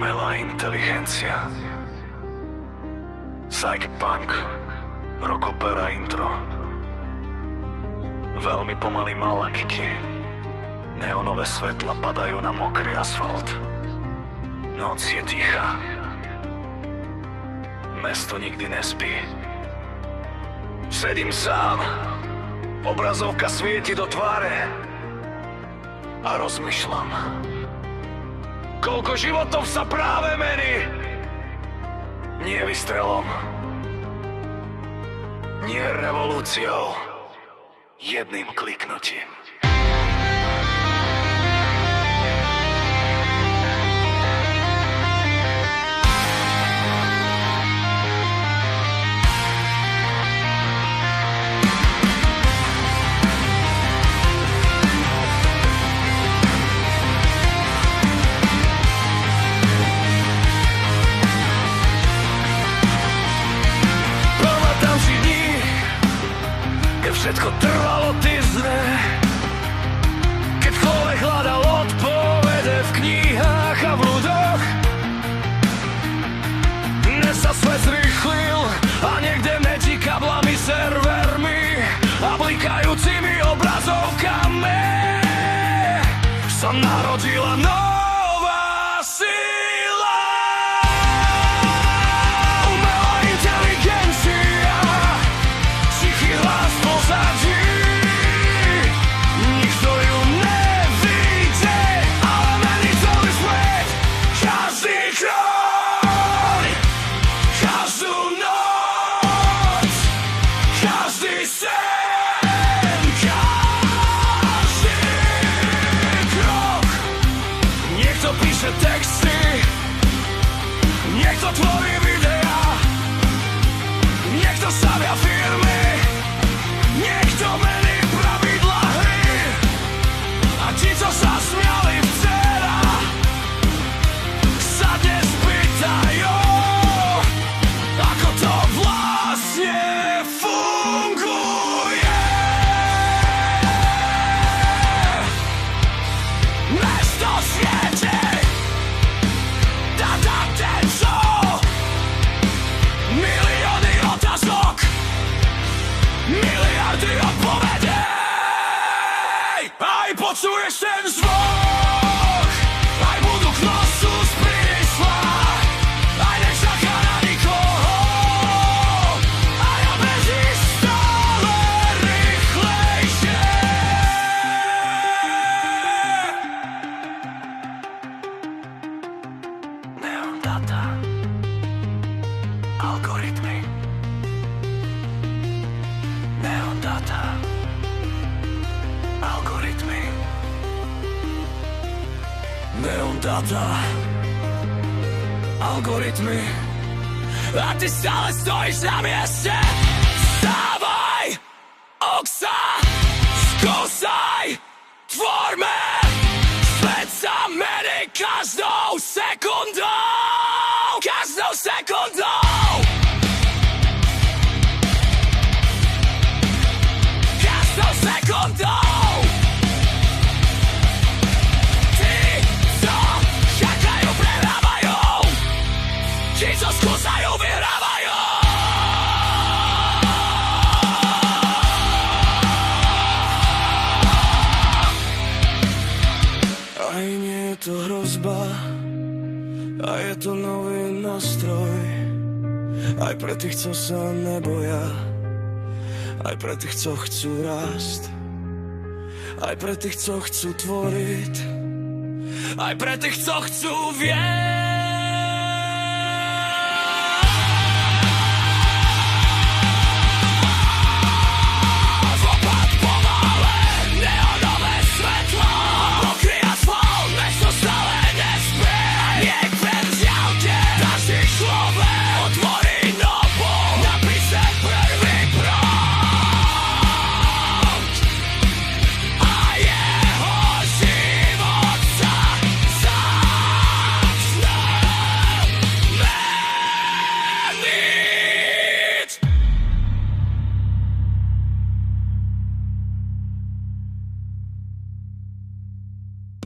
Umelá inteligencia. Psych-punk. Rockopera intro. Veľmi pomalý malakiky. Neonové svetla padajú na mokrý asfalt. Noc je tichá. Mesto nikdy nespí. Sedím sám. Obrazovka svieti do tváre. A rozmýšľam. Koľko životov sa práve mení? Nie vystrelom. Nie revolúciou. Jedným kliknutím. Všetko trvalo tyzne, keď človek hľadal odpovede v knihách a v ľuďoch. Dnes sa svet zrýchlil a niekde medzi kablami, servermi a blikajúcimi obrazovkami sa narodila nová sila. Umelá inteligencia, tichý hlas pozadí. Nikto ju nevidí, ale mení celý svet. Každý krok, každú noc, každý sen, každý krok. Niekto píše texty, niekto tvorí videá, niekto stavia firmy, niekto mení pravidlá hry. A ti, čo sa smiali včera, sa dnes pýtajú, ako to vlastne funguje. Mesto svieti, data tečú, milióny otázok, miliardy odpovedí. Aj počuješ ten zvuk, aj budú k nosu z prísla, aj nečaká na nikoho, a ja beží stále rýchlejšie. Neon data, algoritmy. Neon data, algoritmy. Neon data, algoritmy. A ty stále stojíš na mieste. Vstávaj, oksa, skúsaj, tvorme. Svet sa mení každou sekundou. Každou sekundou. Každou sekundou. Tí, co čakajú, prehrávajú. Tí, čo skúsajú, vyhrávajú. Aj nie je to hrozba, a je to nový nástroj. Aj pre tých, co sa neboja, aj pre tých, co chcú rásť, aj pre tých, co chcú tvoriť, aj pre tých, co chcú vieť.